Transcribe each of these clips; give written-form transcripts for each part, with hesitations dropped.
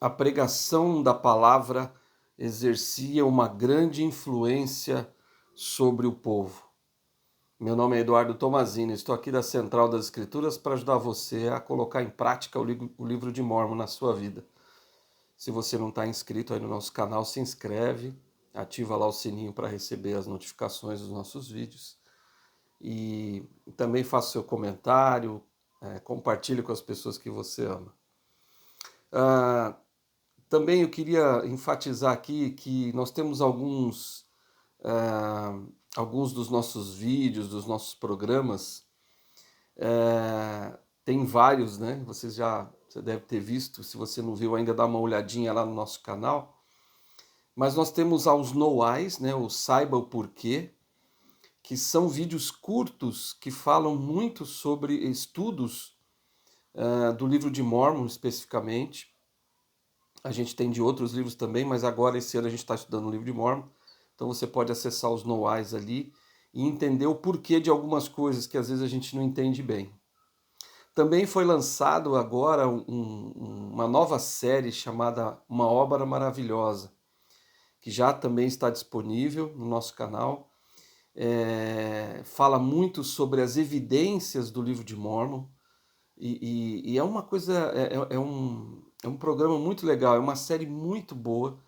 a pregação da palavra exercia uma grande influência sobre o povo. Meu nome é Eduardo Tomazini, estou aqui da Central das Escrituras para ajudar você a colocar em prática o livro de Mórmon na sua vida. Se você não está inscrito aí no nosso canal, se inscreve, ativa lá o sininho para receber as notificações dos nossos vídeos e também faça o seu comentário, compartilhe com as pessoas que você ama. Também eu queria enfatizar aqui que nós temos alguns dos nossos vídeos, dos nossos programas, tem vários, né? Você deve ter visto, se você não viu ainda, dá uma olhadinha lá no nosso canal. Mas nós temos aos Know-Whys, né? O Saiba o Porquê, que são vídeos curtos que falam muito sobre estudos do livro de Mórmon especificamente. A gente tem de outros livros também, mas agora esse ano a gente está estudando o livro de Mórmon. Então você pode acessar os Know-Whys ali e entender o porquê de algumas coisas que às vezes a gente não entende bem. Também foi lançado agora uma nova série chamada Uma Obra Maravilhosa, que já também está disponível no nosso canal. Fala muito sobre as evidências do livro de Mórmon e é uma coisa, é um programa muito legal, é uma série muito boa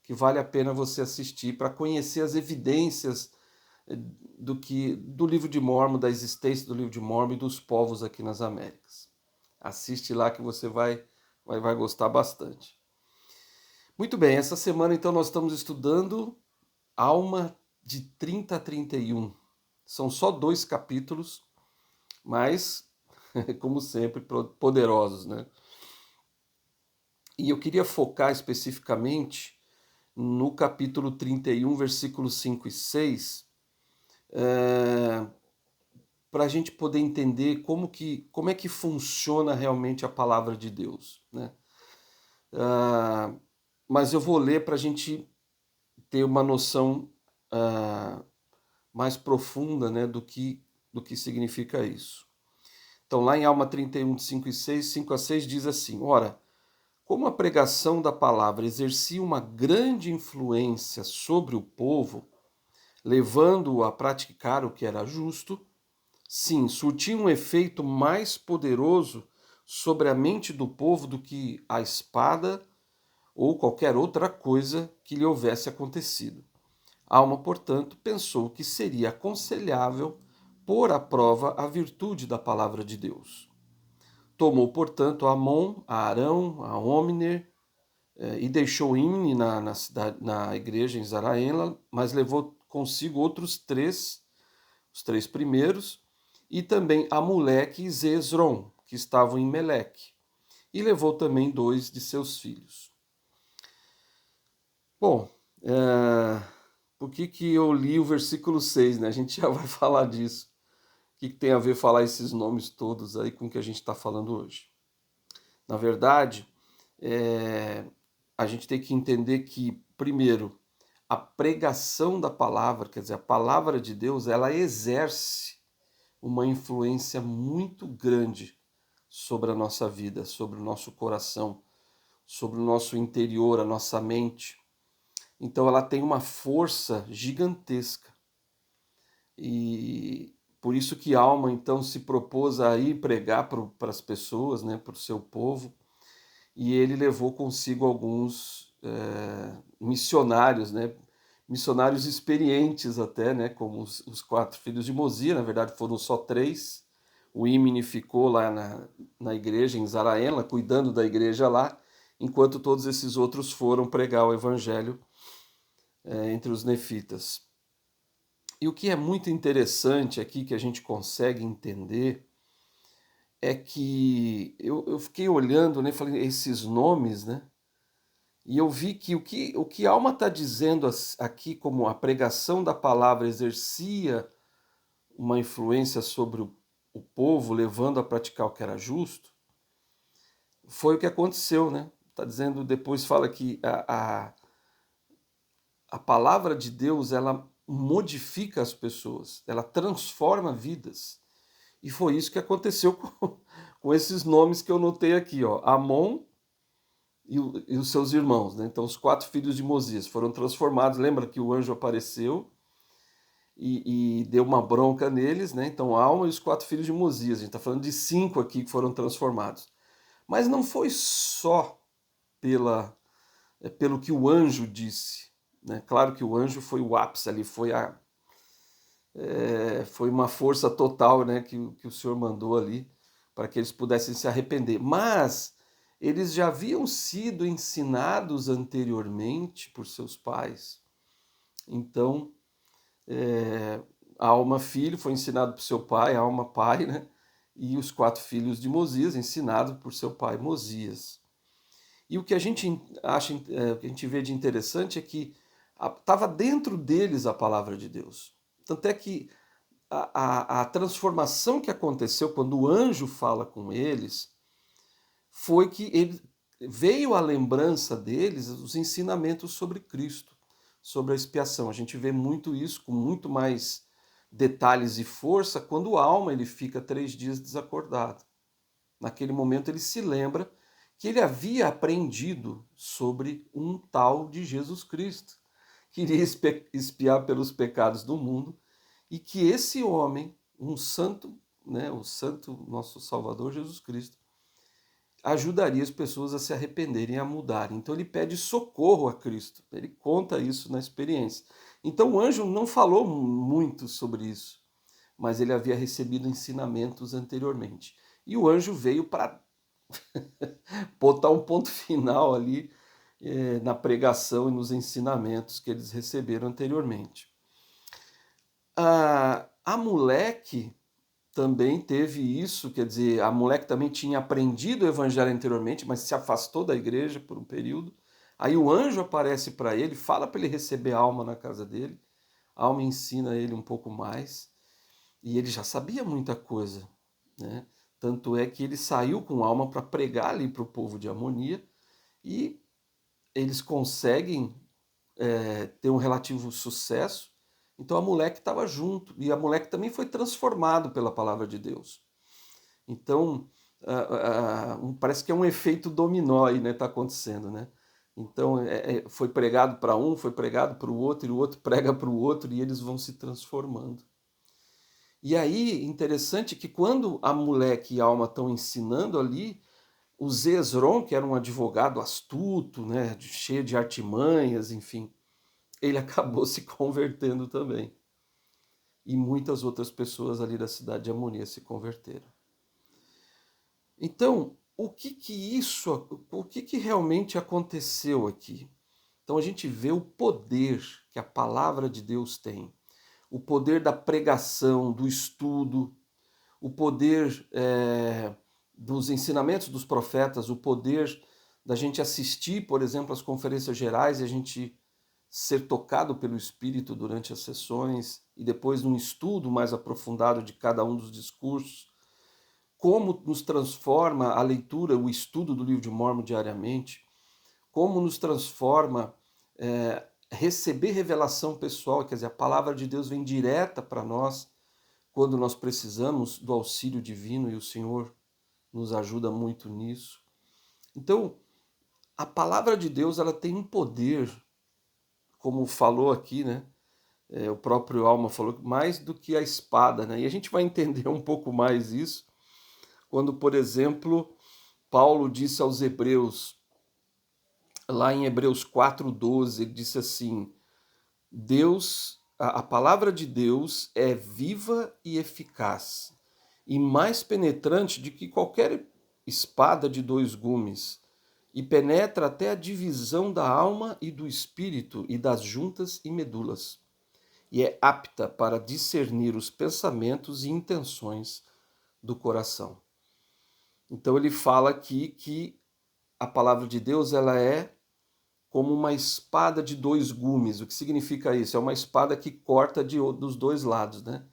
que vale a pena você assistir para conhecer as evidências do livro de Mórmon, da existência do livro de Mórmon e dos povos aqui nas Américas. Assiste lá que você vai gostar bastante. Muito bem, essa semana então nós estamos estudando Alma de 30 a 31. São só 2 capítulos, mas, como sempre, poderosos, né? E eu queria focar especificamente no capítulo 31, versículos 5 e 6, para a gente poder entender como é que funciona realmente a palavra de Deus, né? Mas eu vou ler para a gente ter uma noção mais profunda, né, do que significa isso. Então, lá em Alma 31, 5 e 6, 5 a 6 diz assim: Ora, como a pregação da palavra exercia uma grande influência sobre o povo, levando-o a praticar o que era justo, sim, surtia um efeito mais poderoso sobre a mente do povo do que a espada ou qualquer outra coisa que lhe houvesse acontecido. Alma, portanto, pensou que seria aconselhável pôr à prova a virtude da palavra de Deus. Tomou, portanto, Amon, a Arão, a Omner, e deixou Imne na igreja em Zaraela, mas levou consigo outros 3, os 3 primeiros, e também Amuleque e Zezron, que estavam em Meleque, e levou também 2 de seus filhos. Bom, por que eu li o versículo 6, né? A gente já vai falar disso. O que tem a ver falar esses nomes todos aí com o que a gente está falando hoje? Na verdade, a gente tem que entender que, primeiro, a pregação da palavra, quer dizer, a palavra de Deus, ela exerce uma influência muito grande sobre a nossa vida, sobre o nosso coração, sobre o nosso interior, a nossa mente. Então ela tem uma força gigantesca. E por isso que Alma então se propôs a ir pregar para as pessoas, né, para o seu povo, e ele levou consigo alguns missionários, né, missionários experientes até, né, como os 4 filhos de Mozia. Na verdade foram só 3. O Imne ficou lá na igreja em Zaraela, cuidando da igreja lá, enquanto todos esses outros foram pregar o evangelho entre os nefitas. E o que é muito interessante aqui, que a gente consegue entender, é que eu fiquei olhando, né, falei, esses nomes, né, e eu vi que o que Alma está dizendo aqui, como a pregação da palavra exercia uma influência sobre o povo, levando a praticar o que era justo, foi o que aconteceu, né? Está dizendo, depois fala que a palavra de Deus, ela modifica as pessoas, ela transforma vidas. E foi isso que aconteceu com esses nomes que eu notei aqui, ó. Amon, e os seus irmãos, né? Então, os 4 filhos de Mosias foram transformados. Lembra que o anjo apareceu e deu uma bronca neles, né? Então, Alma e os 4 filhos de Mosias. A gente está falando de 5 aqui que foram transformados. Mas não foi só pelo que o anjo disse, né? Claro que o anjo foi o ápice ali, foi uma força total, né, que o Senhor mandou ali para que eles pudessem se arrepender. Mas eles já haviam sido ensinados anteriormente por seus pais. Então, é, a Alma filho foi ensinado por seu pai, a Alma pai, né? E os 4 filhos de Mosias, ensinados por seu pai Mosias. E o que a gente acha, o que a gente vê de interessante é que estava dentro deles a palavra de Deus. Tanto é que a transformação que aconteceu quando o anjo fala com eles foi que ele, veio à lembrança deles os ensinamentos sobre Cristo, sobre a expiação. A gente vê muito isso com muito mais detalhes e força quando a alma ele fica 3 dias desacordado. Naquele momento ele se lembra que ele havia aprendido sobre um tal de Jesus Cristo, que iria expiar pelos pecados do mundo, e que esse homem, um santo, né, o santo nosso Salvador Jesus Cristo, ajudaria as pessoas a se arrependerem, a mudarem. Então ele pede socorro a Cristo. Ele conta isso na experiência. Então o anjo não falou muito sobre isso, mas ele havia recebido ensinamentos anteriormente. E o anjo veio para botar um ponto final ali na pregação e nos ensinamentos que eles receberam anteriormente. A moleque também teve isso, quer dizer, a moleque também tinha aprendido o evangelho anteriormente, mas se afastou da igreja por um período. Aí o anjo aparece para ele, fala para ele receber a alma na casa dele. A alma ensina ele um pouco mais. E ele já sabia muita coisa, né? Tanto é que ele saiu com a alma para pregar ali para o povo de Amonia e eles conseguem ter um relativo sucesso. Então a moleque estava junto e a moleque também foi transformado pela palavra de Deus. Então parece que é um efeito dominó aí, né? Tá acontecendo, né? Então foi pregado para um, foi pregado para o outro e o outro prega para o outro e eles vão se transformando. E aí, interessante que quando a moleque e a alma estão ensinando ali, o Zezron, que era um advogado astuto, né, cheio de artimanhas, enfim, ele acabou se convertendo também. E muitas outras pessoas ali da cidade de Amonia se converteram. Então, o que realmente aconteceu aqui? Então a gente vê o poder que a palavra de Deus tem, o poder da pregação, do estudo, o poder dos ensinamentos dos profetas, o poder da gente assistir, por exemplo, às conferências gerais e a gente ser tocado pelo Espírito durante as sessões e depois num estudo mais aprofundado de cada um dos discursos, como nos transforma a leitura, o estudo do livro de Mórmon diariamente, como nos transforma receber revelação pessoal, quer dizer, a palavra de Deus vem direta para nós quando nós precisamos do auxílio divino e o Senhor nos ajuda muito nisso. Então, a palavra de Deus ela tem um poder, como falou aqui, né? O próprio Alma falou, mais do que a espada, né? E a gente vai entender um pouco mais isso quando, por exemplo, Paulo disse aos Hebreus, lá em Hebreus 4:12, ele disse assim: Deus, a palavra de Deus é viva e eficaz, e mais penetrante do que qualquer espada de 2 gumes, e penetra até a divisão da alma e do espírito e das juntas e medulas, e é apta para discernir os pensamentos e intenções do coração. Então ele fala aqui que a palavra de Deus ela é como uma espada de 2 gumes. O que significa isso? É uma espada que corta dos 2 lados, né?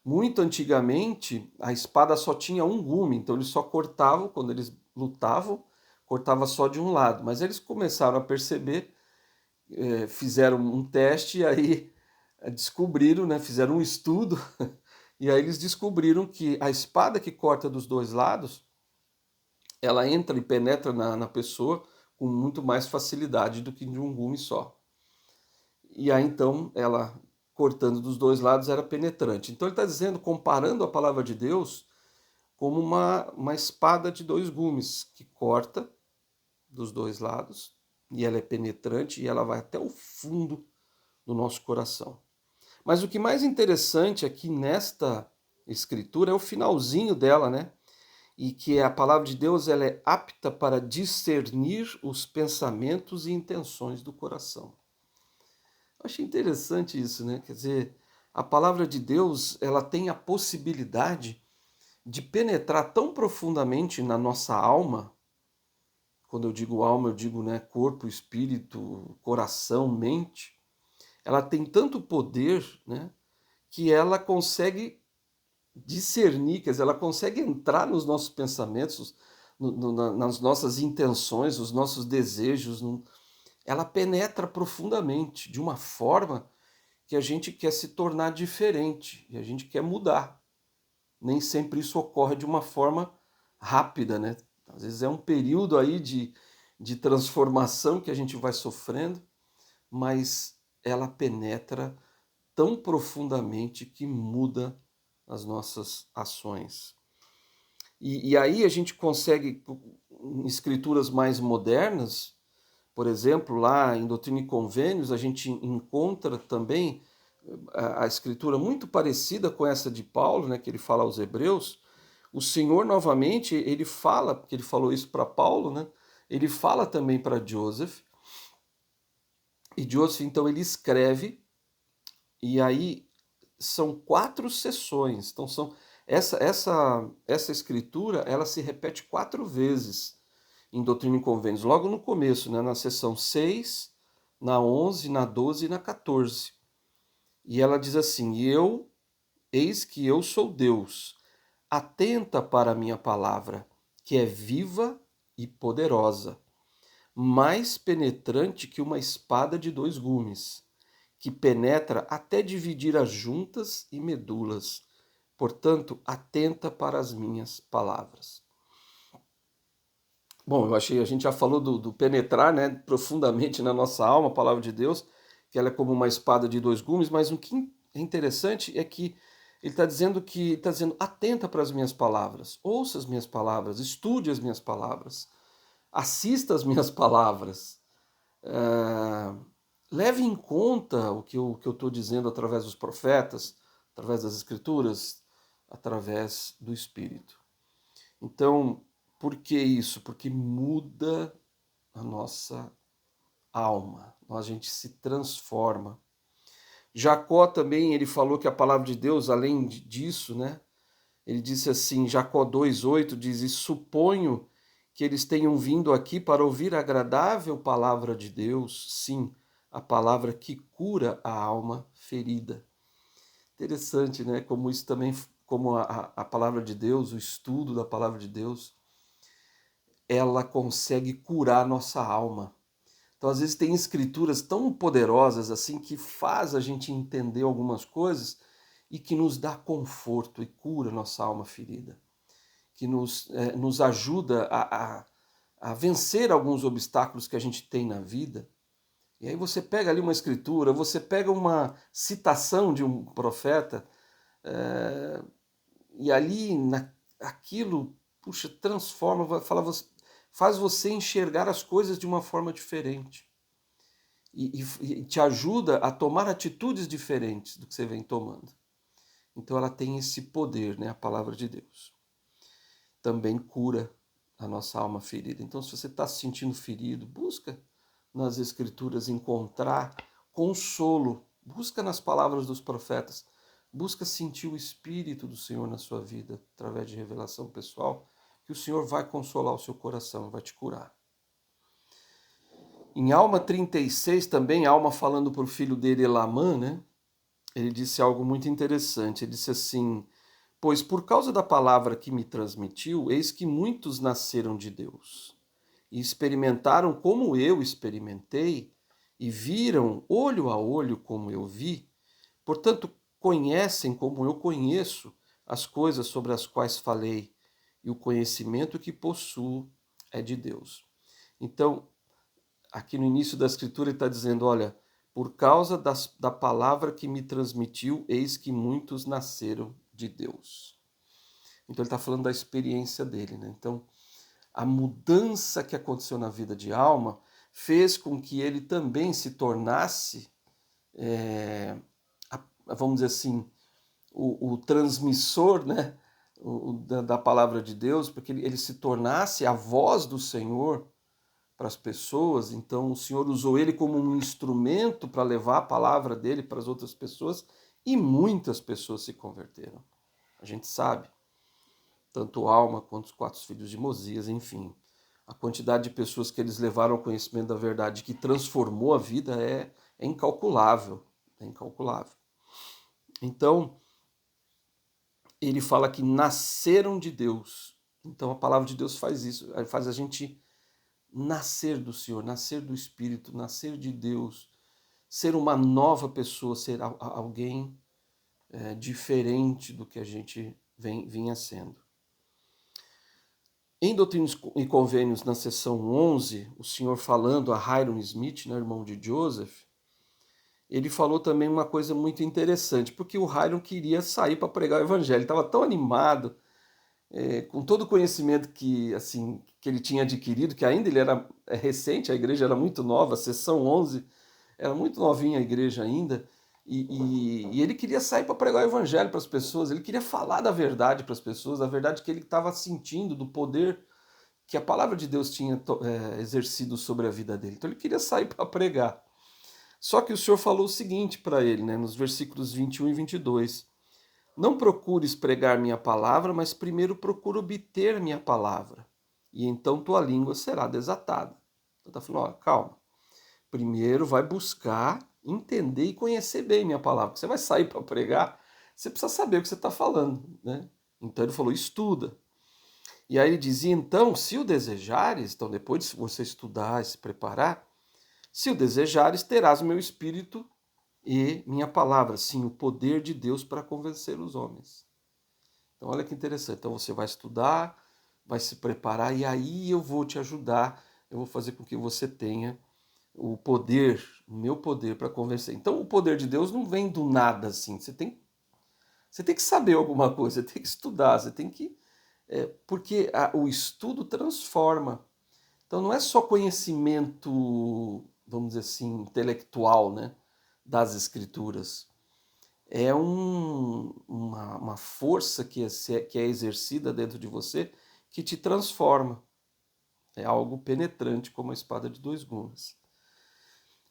Muito antigamente, a espada só tinha um gume, então eles só cortavam, quando eles lutavam, cortava só de um lado. Mas eles começaram a perceber, fizeram um teste e aí descobriram, né, fizeram um estudo, e aí eles descobriram que a espada que corta dos 2 lados, ela entra e penetra na pessoa com muito mais facilidade do que de um gume só. E aí então ela, cortando dos dois lados, era penetrante. Então ele está dizendo, comparando a palavra de Deus como uma espada de dois gumes, que corta dos dois lados, e ela é penetrante e ela vai até o fundo do nosso coração. Mas o que mais interessante aqui nesta escritura é o finalzinho dela, né? E que a palavra de Deus ela é apta para discernir os pensamentos e intenções do coração. Eu achei interessante isso, né? Quer dizer, a palavra de Deus ela tem a possibilidade de penetrar tão profundamente na nossa alma. Quando eu digo alma, eu digo, né, corpo, espírito, coração, mente. Ela tem tanto poder, né, que ela consegue discernir, quer dizer, ela consegue entrar nos nossos pensamentos, nas nossas intenções, nos nossos desejos. Ela penetra profundamente, de uma forma que a gente quer se tornar diferente e a gente quer mudar. Nem sempre isso ocorre de uma forma rápida, né? Às vezes é um período aí de transformação que a gente vai sofrendo, mas ela penetra tão profundamente que muda as nossas ações. E aí a gente consegue, em escrituras mais modernas, por exemplo, lá em Doutrina e Convênios, a gente encontra também a escritura muito parecida com essa de Paulo, né, que ele fala aos Hebreus. O Senhor, novamente, ele fala, porque ele falou isso para Paulo, né, ele fala também para Joseph, e Joseph, então, ele escreve, e aí são 4 sessões. Então, essa escritura, ela se repete 4 vezes em Doutrina e Convênios, logo no começo, né, na sessão 6, na 11, na 12 e na 14. E ela diz assim: eis que eu sou Deus, atenta para a minha palavra, que é viva e poderosa, mais penetrante que uma espada de 2 gumes, que penetra até dividir as juntas e medulas. Portanto, atenta para as minhas palavras. Bom, a gente já falou do penetrar, né, profundamente na nossa alma, a palavra de Deus, que ela é como uma espada de 2 gumes, mas o que é interessante é que ele está dizendo, atenta para as minhas palavras, ouça as minhas palavras, estude as minhas palavras, assista as minhas palavras, leve em conta o que eu estou dizendo através dos profetas, através das escrituras, através do Espírito. Então, por que isso? Porque muda a nossa alma, a gente se transforma. Jacó também, ele falou que a palavra de Deus, além disso, né? Ele disse assim, Jacó 2:8 diz: e suponho que eles tenham vindo aqui para ouvir a agradável palavra de Deus, sim, a palavra que cura a alma ferida. Interessante, né? Como isso também, como a palavra de Deus, o estudo da palavra de Deus, ela consegue curar nossa alma. Então, às vezes, tem escrituras tão poderosas assim que faz a gente entender algumas coisas e que nos dá conforto e cura nossa alma ferida, que nos ajuda a vencer alguns obstáculos que a gente tem na vida. E aí você pega ali uma escritura, você pega uma citação de um profeta, e ali aquilo, puxa, transforma, faz você enxergar as coisas de uma forma diferente. E te ajuda a tomar atitudes diferentes do que você vem tomando. Então ela tem esse poder, né, a palavra de Deus. Também cura a nossa alma ferida. Então, se você está se sentindo ferido, busca nas Escrituras encontrar consolo. Busca nas palavras dos profetas. Busca sentir o Espírito do Senhor na sua vida, através de revelação pessoal, que o Senhor vai consolar o seu coração, vai te curar. Em Alma 36 também, Alma falando para o filho dele, Elamã, né? Ele disse algo muito interessante. Ele disse assim: pois por causa da palavra que me transmitiu, eis que muitos nasceram de Deus e experimentaram como eu experimentei e viram olho a olho como eu vi. Portanto, conhecem como eu conheço as coisas sobre as quais falei, e o conhecimento que possuo é de Deus. Então, aqui no início da escritura ele está dizendo, olha, por causa da palavra que me transmitiu, eis que muitos nasceram de Deus. Então ele está falando da experiência dele, né? Então a mudança que aconteceu na vida de Alma fez com que ele também se tornasse, vamos dizer assim, o transmissor, né, da palavra de Deus, porque ele se tornasse a voz do Senhor para as pessoas. Então o Senhor usou ele como um instrumento para levar a palavra dele para as outras pessoas, e muitas pessoas se converteram. A gente sabe, tanto Alma quanto os 4 filhos de Mosias, enfim. A quantidade de pessoas que eles levaram ao conhecimento da verdade, que transformou a vida, é incalculável. É incalculável. Então, ele fala que nasceram de Deus. Então, a palavra de Deus faz isso, faz a gente nascer do Senhor, nascer do Espírito, nascer de Deus, ser uma nova pessoa, ser alguém diferente do que a gente vinha sendo. Em Doutrinas e Convênios, na seção 11, o senhor falando a Hyrum Smith, né, irmão de Joseph, ele falou também uma coisa muito interessante, porque o Hyrum queria sair para pregar o evangelho, ele estava tão animado, com todo o conhecimento que, assim, que ele tinha adquirido, que ainda ele era recente, a igreja era muito nova, a seção 11 era muito novinha a igreja ainda, e ele queria sair para pregar o evangelho para as pessoas, ele queria falar da verdade para as pessoas, a verdade que ele estava sentindo, do poder que a palavra de Deus tinha exercido sobre a vida dele. Então ele queria sair para pregar. Só que o Senhor falou o seguinte para ele, né, nos versículos 21 e 22. Não procures pregar minha palavra, mas primeiro procura obter minha palavra, e então tua língua será desatada. Então está falando, ó, calma. Primeiro vai buscar entender e conhecer bem minha palavra. Você vai sair para pregar, você precisa saber o que você está falando, né? Então ele falou, estuda. E aí ele dizia, então, se o desejares, então depois de você estudar e se preparar, se o desejares, terás o meu espírito e minha palavra, sim, o poder de Deus para convencer os homens. Então olha que interessante, então você vai estudar, vai se preparar, e aí eu vou te ajudar, eu vou fazer com que você tenha o poder, o meu poder para convencer. Então o poder de Deus não vem do nada assim, você tem que saber alguma coisa, você tem que estudar, você tem que porque o estudo transforma. Então não é só conhecimento, vamos dizer assim, intelectual, né, das escrituras. É uma força que é exercida dentro de você que te transforma. É algo penetrante como a espada de 2 gumes.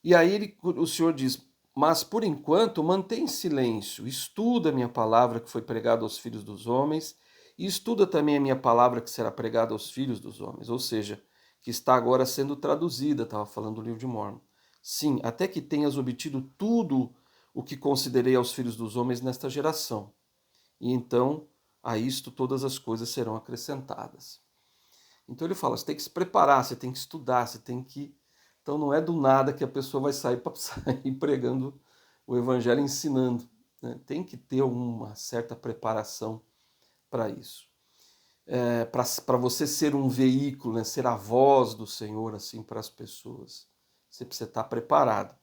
E aí o Senhor diz, mas por enquanto mantém silêncio, estuda a minha palavra que foi pregada aos filhos dos homens, e estuda também a minha palavra que será pregada aos filhos dos homens, ou seja, que está agora sendo traduzida, estava falando do livro de Mórmon. Sim, até que tenhas obtido tudo o que considerei aos filhos dos homens nesta geração. E então a isto todas as coisas serão acrescentadas. Então ele fala, você tem que se preparar, você tem que estudar, você tem que... Então não é do nada que a pessoa vai sair para sair pregando o evangelho, ensinando, né? Tem que ter uma certa preparação para isso. Para você ser um veículo, né? Ser a voz do Senhor assim para as pessoas, você precisa estar preparado.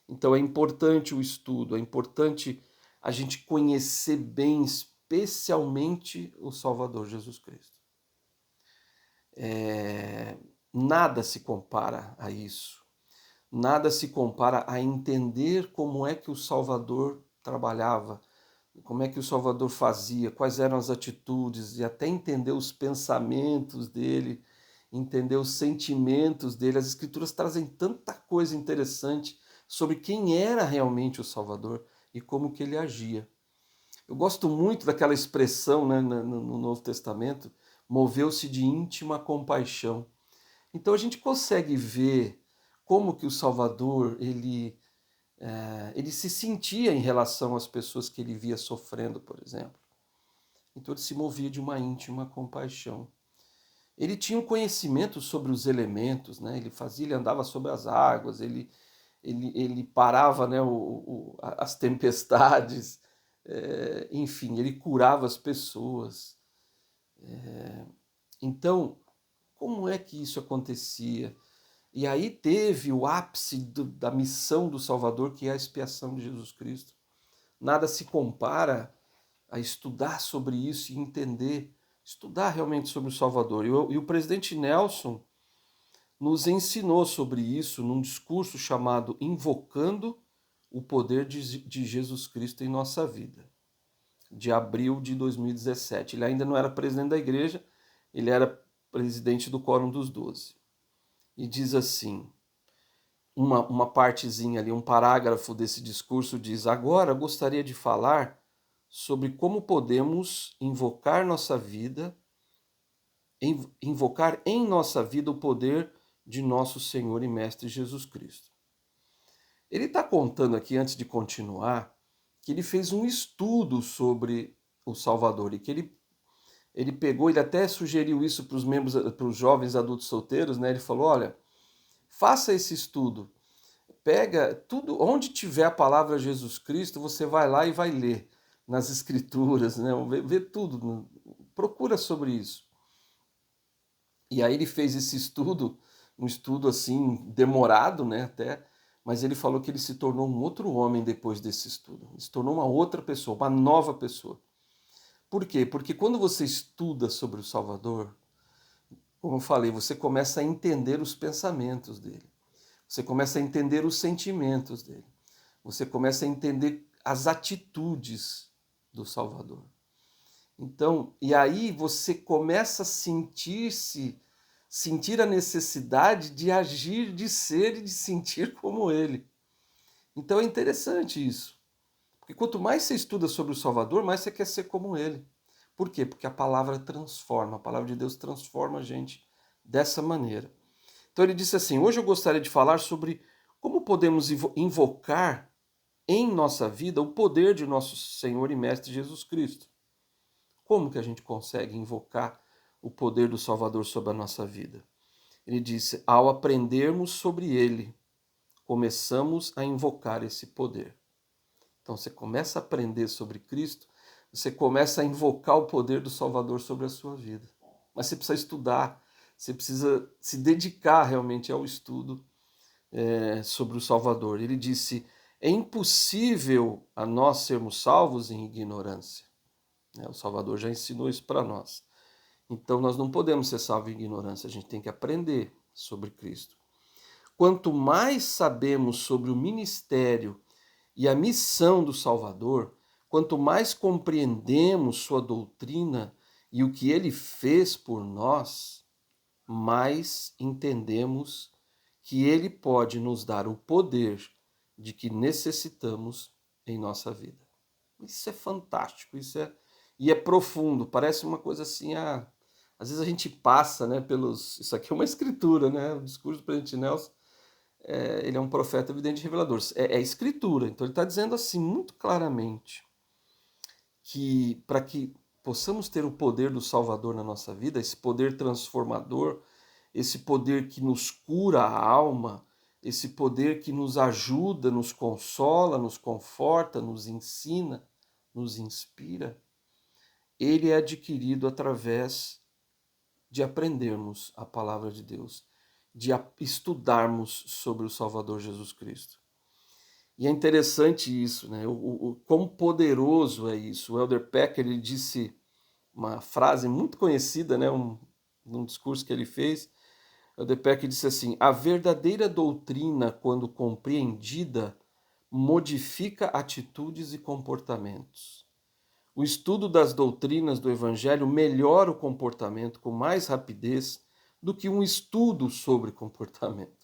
Então é importante o estudo, é importante a gente conhecer bem, especialmente o Salvador Jesus Cristo. Nada se compara a isso. Nada se compara a entender como é que o Salvador trabalhava, como é que o Salvador fazia, quais eram as atitudes, e até entender os pensamentos dele, entender os sentimentos dele. As Escrituras trazem tanta coisa interessante sobre quem era realmente o Salvador e como que ele agia. Eu gosto muito daquela expressão, né, no Novo Testamento, moveu-se de íntima compaixão. Então a gente consegue ver como que o Salvador ele se sentia em relação às pessoas que ele via sofrendo, por exemplo. Então ele se movia de uma íntima compaixão. Ele tinha um conhecimento sobre os elementos, né? Ele andava sobre as águas, ele parava, né, as tempestades, enfim, ele curava as pessoas. Então, como é que isso acontecia? E aí teve o ápice da missão do Salvador, que é a expiação de Jesus Cristo. Nada se compara a estudar sobre isso e entender, estudar realmente sobre o Salvador. E o presidente Nelson nos ensinou sobre isso num discurso chamado Invocando o Poder de Jesus Cristo em Nossa Vida, de abril de 2017. Ele ainda não era presidente da igreja, ele era presidente do Quórum dos Doze. E diz assim, uma partezinha ali, um parágrafo desse discurso diz: agora gostaria de falar sobre como podemos invocar nossa vida, invocar em nossa vida o poder de nosso Senhor e Mestre Jesus Cristo. Ele está contando aqui, antes de continuar, que ele fez um estudo sobre o Salvador e que ele pegou, ele até sugeriu isso para os membros, para os jovens adultos solteiros, né? Ele falou: olha, faça esse estudo, pega tudo, onde tiver a palavra Jesus Cristo, você vai lá e vai ler nas escrituras, né? Vê tudo, procura sobre isso. E aí ele fez esse estudo, um estudo assim demorado, né, até, mas ele falou que ele se tornou um outro homem depois desse estudo. Ele se tornou uma outra pessoa, uma nova pessoa. Por quê? Porque quando você estuda sobre o Salvador, como eu falei, você começa a entender os pensamentos dele. Você começa a entender os sentimentos dele. Você começa a entender as atitudes do Salvador. Então, e aí você começa a sentir a necessidade de agir, de ser e de sentir como ele. Então é interessante isso. Porque quanto mais você estuda sobre o Salvador, mais você quer ser como ele. Por quê? Porque a palavra transforma, a palavra de Deus transforma a gente dessa maneira. Então ele disse assim: hoje eu gostaria de falar sobre como podemos invocar em nossa vida o poder de nosso Senhor e Mestre Jesus Cristo. Como que a gente consegue invocar o poder do Salvador sobre a nossa vida? Ele disse: ao aprendermos sobre ele, começamos a invocar esse poder. Então você começa a aprender sobre Cristo, você começa a invocar o poder do Salvador sobre a sua vida. Mas você precisa estudar, você precisa se dedicar realmente ao estudo sobre o Salvador. Ele disse: é impossível a nós sermos salvos em ignorância. O Salvador já ensinou isso para nós. Então nós não podemos ser salvos em ignorância, a gente tem que aprender sobre Cristo. Quanto mais sabemos sobre o ministério e a missão do Salvador, quanto mais compreendemos sua doutrina e o que ele fez por nós, mais entendemos que ele pode nos dar o poder de que necessitamos em nossa vida. Isso é fantástico, e é profundo, parece uma coisa assim, às vezes a gente passa, né, isso aqui é uma escritura, né, o discurso do presidente Nelson, ele é um profeta evidente revelador, é escritura, então ele está dizendo assim, muito claramente, que para que possamos ter o poder do Salvador na nossa vida, esse poder transformador, esse poder que nos cura a alma, esse poder que nos ajuda, nos consola, nos conforta, nos ensina, nos inspira, ele é adquirido através de aprendermos a palavra de Deus, de estudarmos sobre o Salvador Jesus Cristo. E é interessante isso, né? O quão poderoso é isso. O Elder Packer, ele disse uma frase muito conhecida, né? Num discurso que ele fez. O Elder Packer disse assim: a verdadeira doutrina, quando compreendida, modifica atitudes e comportamentos. O estudo das doutrinas do Evangelho melhora o comportamento com mais rapidez do que um estudo sobre comportamento.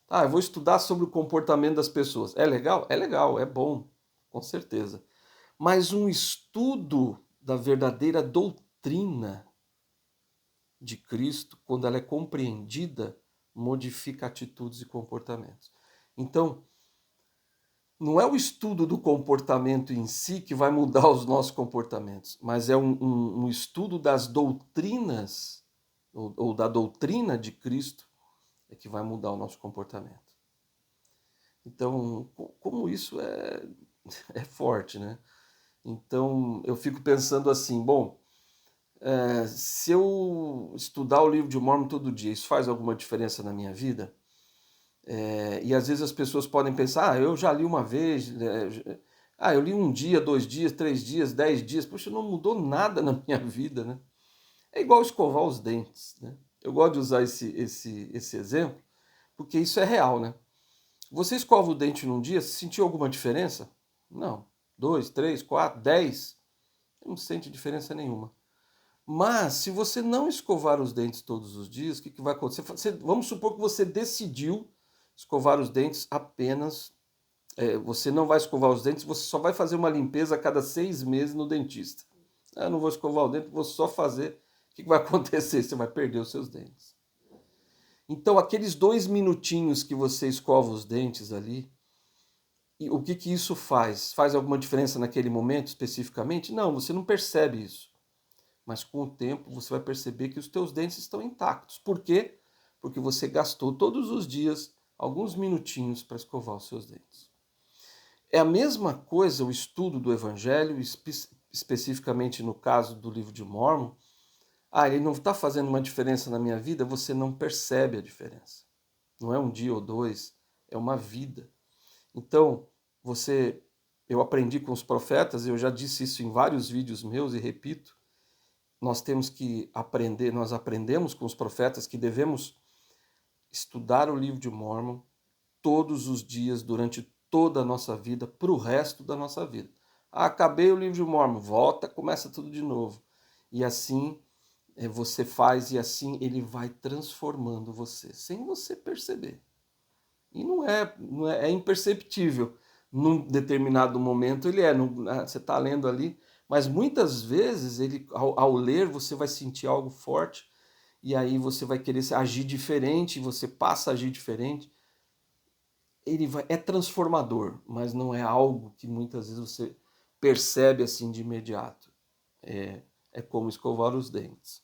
Eu vou estudar sobre o comportamento das pessoas. É legal? É legal, é bom, com certeza. Mas um estudo da verdadeira doutrina de Cristo, quando ela é compreendida, modifica atitudes e comportamentos. Então, não é o estudo do comportamento em si que vai mudar os nossos comportamentos, mas é um estudo das doutrinas, ou da doutrina de Cristo, que vai mudar o nosso comportamento. Então, como isso é forte, né? Então, eu fico pensando assim, bom, se eu estudar o livro de Mormon todo dia, isso faz alguma diferença na minha vida? E às vezes as pessoas podem pensar, eu já li uma vez, eu li um dia, 2 dias, 3 dias, 10 dias, poxa, não mudou nada na minha vida, né? É igual escovar os dentes, né? Eu gosto de usar esse exemplo, porque isso é real, né? Você escova o dente num dia, você sentiu alguma diferença? Não. 2, 3, 4, 10? Não sente diferença nenhuma. Mas, se você não escovar os dentes todos os dias, o que vai acontecer? Vamos supor que você decidiu escovar os dentes apenas. Você não vai escovar os dentes, você só vai fazer uma limpeza a cada 6 meses no dentista. Eu não vou escovar o dente, vou só fazer. O que vai acontecer? Você vai perder os seus dentes. Então, aqueles 2 minutinhos que você escova os dentes ali, e o que isso faz? Faz alguma diferença naquele momento especificamente? Não, você não percebe isso. Mas com o tempo você vai perceber que os teus dentes estão intactos. Por quê? Porque você gastou todos os dias alguns minutinhos para escovar os seus dentes. É a mesma coisa o estudo do Evangelho, especificamente no caso do livro de Mórmon. Ele não está fazendo uma diferença na minha vida, você não percebe a diferença. Não é um dia ou dois, é uma vida. Então, eu aprendi com os profetas, eu já disse isso em vários vídeos meus e repito, nós temos que aprender, nós aprendemos com os profetas que devemos estudar o livro de Mórmon todos os dias, durante toda a nossa vida, para o resto da nossa vida. Acabei o livro de Mórmon, volta, começa tudo de novo. E assim você faz, e assim ele vai transformando você, sem você perceber. E é imperceptível. Num determinado momento ele você está lendo ali, mas muitas vezes ao ler você vai sentir algo forte e aí você vai querer agir diferente, você passa a agir diferente. É transformador, mas não é algo que muitas vezes você percebe assim de imediato. É como escovar os dentes.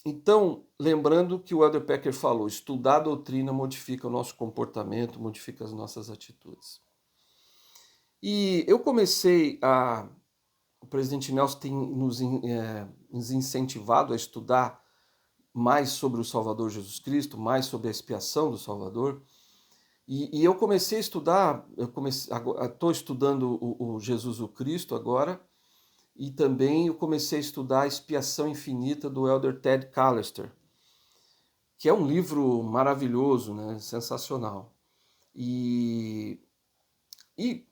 Então, lembrando que o Elder Packer falou, estudar a doutrina modifica o nosso comportamento, modifica as nossas atitudes. E eu o presidente Nelson tem nos incentivado a estudar mais sobre o Salvador Jesus Cristo, mais sobre a expiação do Salvador. E eu comecei a estudar, estou estudando o Jesus o Cristo agora, e também eu comecei a estudar a Expiação Infinita do Elder Ted Callister, que é um livro maravilhoso, né? Sensacional. E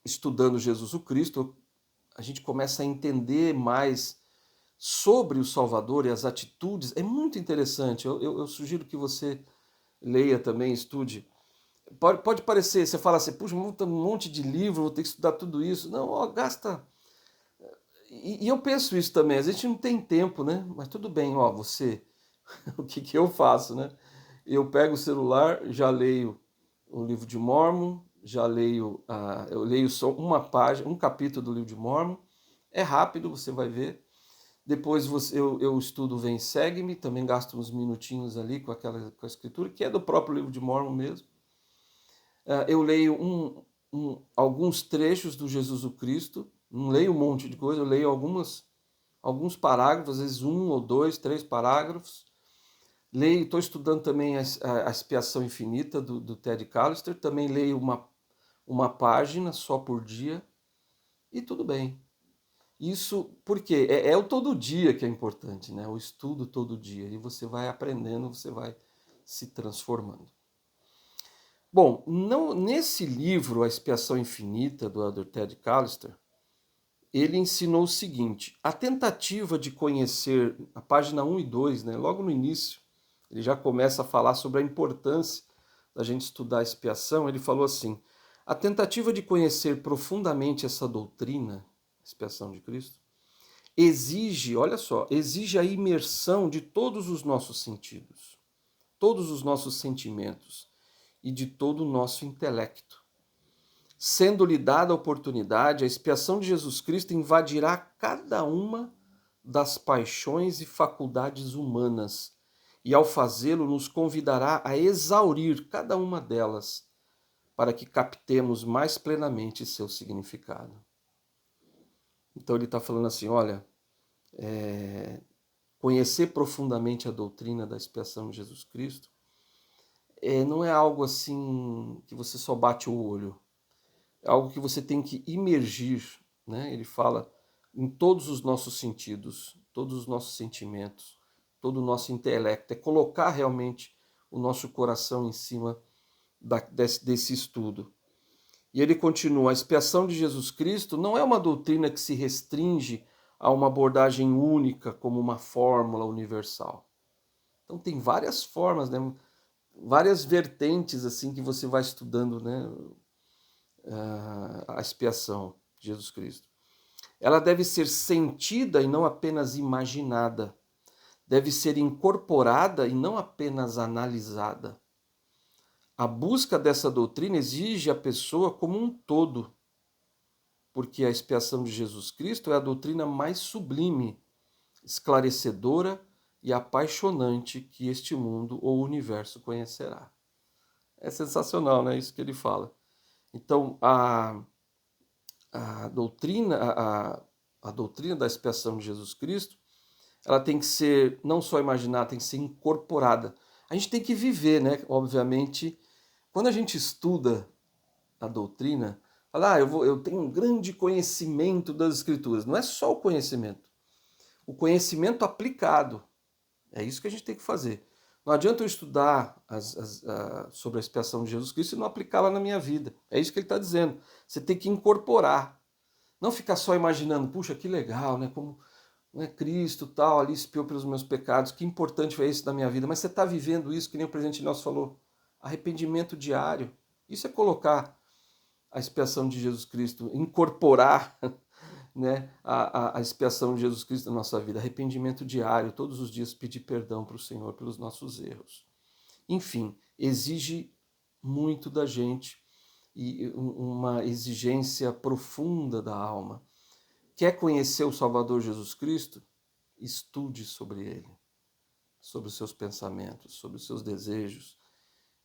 estudando Jesus o Cristo, a gente começa a entender mais sobre o Salvador e as atitudes. É muito interessante. Eu sugiro que você leia também, estude. Pode parecer, você fala assim, puxa, um monte de livro, vou ter que estudar tudo isso. Não, gasta. E eu penso isso também, a gente não tem tempo, né? Mas tudo bem, você. O que eu faço, né? Eu pego o celular, já leio o livro de Mórmon, eu leio só uma página, um capítulo do livro de Mórmon. É rápido, você vai ver. Depois eu estudo o Vem Segue-me, também gasto uns minutinhos ali com a escritura, que é do próprio livro de Mórmon mesmo. Eu leio alguns trechos do Jesus o Cristo, não leio um monte de coisa, eu leio alguns parágrafos, às vezes 1 ou 2, 3 parágrafos. Estou estudando também a Expiação Infinita do Ted Callister, também leio uma página só por dia, e tudo bem. Isso porque é o todo dia que é importante, né? O estudo todo dia, e você vai aprendendo, você vai se transformando. Bom, nesse livro, A Expiação Infinita, do Elder Ted Callister, ele ensinou o seguinte, a tentativa de conhecer, a página 1 e 2, né, logo no início, ele já começa a falar sobre a importância da gente estudar a expiação. Ele falou assim, a tentativa de conhecer profundamente essa doutrina, a expiação de Cristo, olha só, exige a imersão de todos os nossos sentidos, todos os nossos sentimentos e de todo o nosso intelecto. Sendo-lhe dada a oportunidade, a expiação de Jesus Cristo invadirá cada uma das paixões e faculdades humanas, e ao fazê-lo nos convidará a exaurir cada uma delas, para que captemos mais plenamente seu significado. Então ele está falando assim, olha, conhecer profundamente a doutrina da expiação de Jesus Cristo não é algo assim que você só bate o olho, é algo que você tem que imergir, né? Ele fala em todos os nossos sentidos, todos os nossos sentimentos, todo o nosso intelecto, é colocar realmente o nosso coração em cima desse estudo. E ele continua: a expiação de Jesus Cristo não é uma doutrina que se restringe a uma abordagem única como uma fórmula universal. Então tem várias formas, né? Várias vertentes assim que você vai estudando, né? A expiação de Jesus Cristo. Ela deve ser sentida e não apenas imaginada. Deve ser incorporada e não apenas analisada. A busca dessa doutrina exige a pessoa como um todo, porque a expiação de Jesus Cristo é a doutrina mais sublime, esclarecedora e apaixonante que este mundo ou universo conhecerá. É sensacional, né? Isso que ele fala. Então, a doutrina, a doutrina da expiação de Jesus Cristo, ela tem que ser não só imaginada, tem que ser incorporada. A gente tem que viver, né? Obviamente, quando a gente estuda a doutrina, fala, eu tenho um grande conhecimento das Escrituras. Não é só o conhecimento aplicado. É isso que a gente tem que fazer. Não adianta eu estudar sobre a expiação de Jesus Cristo e não aplicá-la na minha vida. É isso que ele está dizendo. Você tem que incorporar. Não ficar só imaginando, puxa, que legal, né? Como, né, Cristo tal, ali expiou pelos meus pecados, que importante foi isso na minha vida. Mas você está vivendo isso, que nem o presidente nosso falou. Arrependimento diário. Isso é colocar a expiação de Jesus Cristo, incorporar, né, a expiação de Jesus Cristo na nossa vida. Arrependimento diário, todos os dias pedir perdão para o Senhor pelos nossos erros. Enfim, exige muito da gente e uma exigência profunda da alma. Quer conhecer o Salvador Jesus Cristo? Estude sobre ele, sobre os seus pensamentos, sobre os seus desejos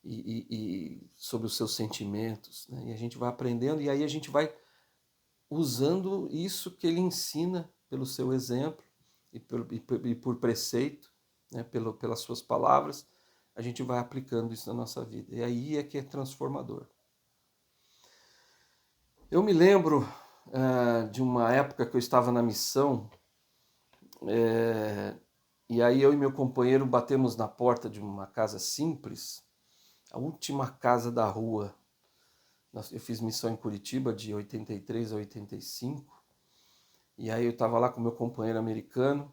e sobre os seus sentimentos. Né? E a gente vai aprendendo e aí a gente vai usando isso que ele ensina pelo seu exemplo e por preceito, né? Pelas suas palavras, a gente vai aplicando isso na nossa vida. E aí é que é transformador. Eu me lembro de uma época que eu estava na missão, e aí eu e meu companheiro batemos na porta de uma casa simples, a última casa da rua. Eu fiz missão em Curitiba de 83 a 85, e aí eu estava lá com meu companheiro americano,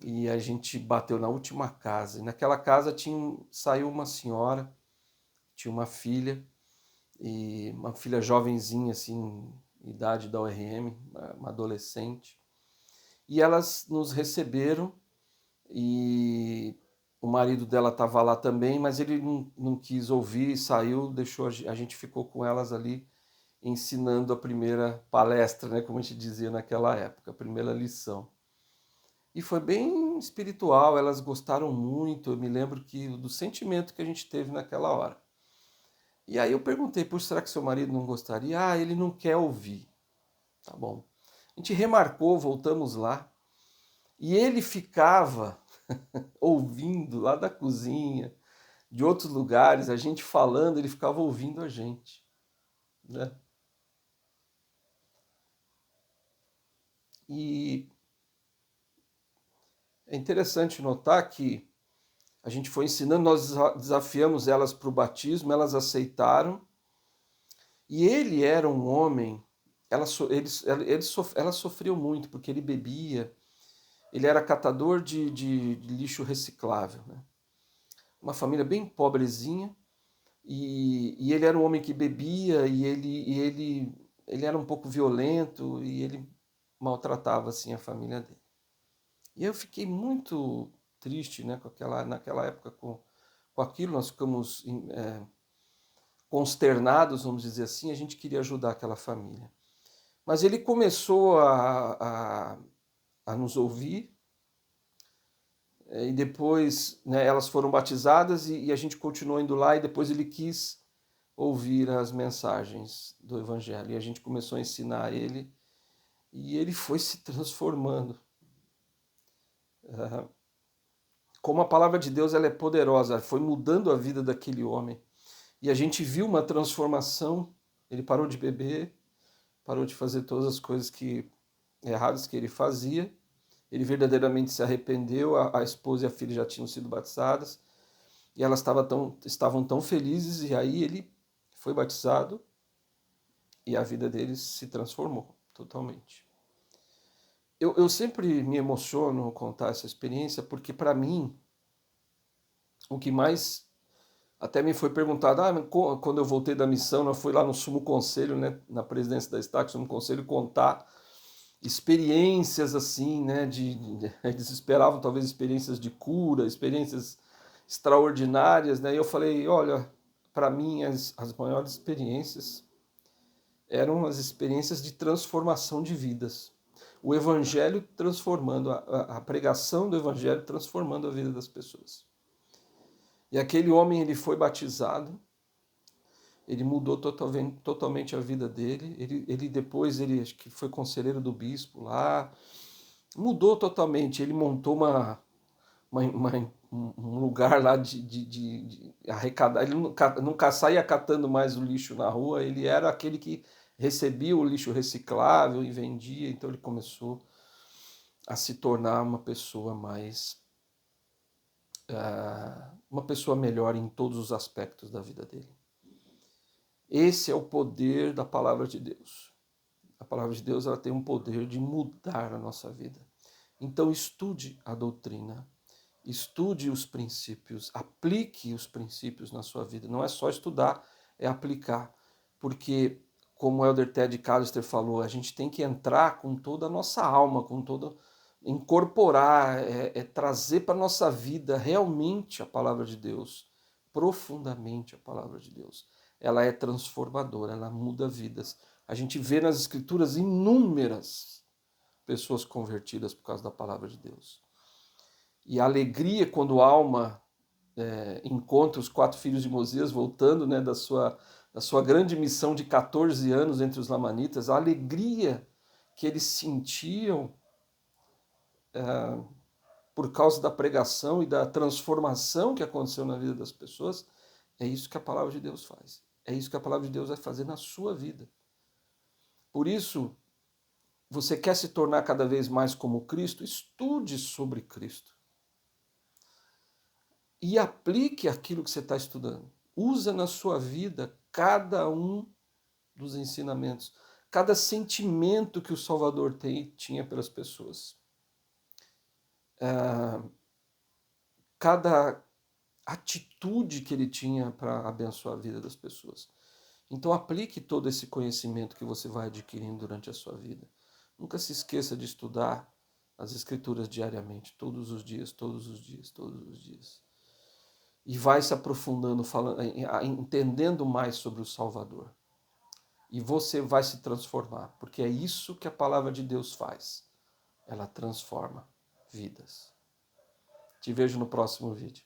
e a gente bateu na última casa. E naquela casa saiu uma senhora, tinha uma filha, e uma filha jovenzinha, assim, idade da URM, uma adolescente. E elas nos receberam e o marido dela estava lá também, mas ele não quis ouvir, saiu, deixou a gente ficou com elas ali ensinando a primeira palestra, né, como a gente dizia naquela época, a primeira lição. E foi bem espiritual, elas gostaram muito, eu me lembro do sentimento que a gente teve naquela hora. E aí eu perguntei, será que seu marido não gostaria? Ah, ele não quer ouvir. Tá bom. A gente remarcou, voltamos lá, e ele ficava ouvindo lá da cozinha, de outros lugares, a gente falando, ele ficava ouvindo a gente, né? E é interessante notar que a gente foi ensinando, nós desafiamos elas para o batismo, elas aceitaram, e ele era um homem, ela sofreu muito, porque ele bebia, ele era catador de lixo reciclável, né? Uma família bem pobrezinha, e ele era um homem que bebia, ele era um pouco violento, e ele maltratava assim a família dele. E eu fiquei muito triste, né, naquela época com aquilo, nós ficamos consternados, vamos dizer assim, a gente queria ajudar aquela família. Mas ele começou a nos ouvir, e depois, né, elas foram batizadas e a gente continuou indo lá, e depois ele quis ouvir as mensagens do Evangelho. E a gente começou a ensinar ele, e ele foi se transformando. como a palavra de Deus ela é poderosa, foi mudando a vida daquele homem. E a gente viu uma transformação, ele parou de beber, parou de fazer todas as coisas erradas que ele fazia, ele verdadeiramente se arrependeu, a esposa e a filha já tinham sido batizadas, e elas estavam tão felizes, e aí ele foi batizado, e a vida deles se transformou totalmente. Eu sempre me emociono ao contar essa experiência, porque para mim, o que mais até me foi perguntado, quando eu voltei da missão, eu fui lá no Sumo Conselho, né, na presidência da STAC, Sumo Conselho, contar experiências assim, né, eles esperavam talvez experiências de cura, experiências extraordinárias, né, e eu falei, olha, para mim as maiores experiências eram as experiências de transformação de vidas. O evangelho transformando, a pregação do evangelho transformando a vida das pessoas. E aquele homem, ele foi batizado, ele mudou totalmente a vida dele, ele depois, ele acho que foi conselheiro do bispo lá, mudou totalmente, ele montou um lugar lá de arrecadar, ele nunca saía catando mais o lixo na rua, ele era aquele que recebia o lixo reciclável e vendia, então ele começou a se tornar uma pessoa uma pessoa melhor em todos os aspectos da vida dele. Esse é o poder da palavra de Deus. A palavra de Deus ela tem um poder de mudar a nossa vida. Então estude a doutrina, estude os princípios, aplique os princípios na sua vida. Não é só estudar, é aplicar. Porque, como o Elder Ted Callister falou, a gente tem que entrar com toda a nossa alma, incorporar, trazer para a nossa vida realmente a palavra de Deus, profundamente a palavra de Deus. Ela é transformadora, ela muda vidas. A gente vê nas Escrituras inúmeras pessoas convertidas por causa da palavra de Deus. E a alegria quando a alma encontra os 4 filhos de Mosias voltando, né, da sua grande missão de 14 anos entre os lamanitas, a alegria que eles sentiam por causa da pregação e da transformação que aconteceu na vida das pessoas, é isso que a palavra de Deus faz. É isso que a palavra de Deus vai fazer na sua vida. Por isso, você quer se tornar cada vez mais como Cristo? Estude sobre Cristo. E aplique aquilo que você está estudando. Usa na sua vida cada um dos ensinamentos, cada sentimento que o Salvador tinha pelas pessoas. Cada atitude que ele tinha para abençoar a vida das pessoas. Então aplique todo esse conhecimento que você vai adquirindo durante a sua vida. Nunca se esqueça de estudar as Escrituras diariamente, todos os dias, todos os dias, todos os dias. E vai se aprofundando, entendendo mais sobre o Salvador. E você vai se transformar, porque é isso que a palavra de Deus faz. Ela transforma vidas. Te vejo no próximo vídeo.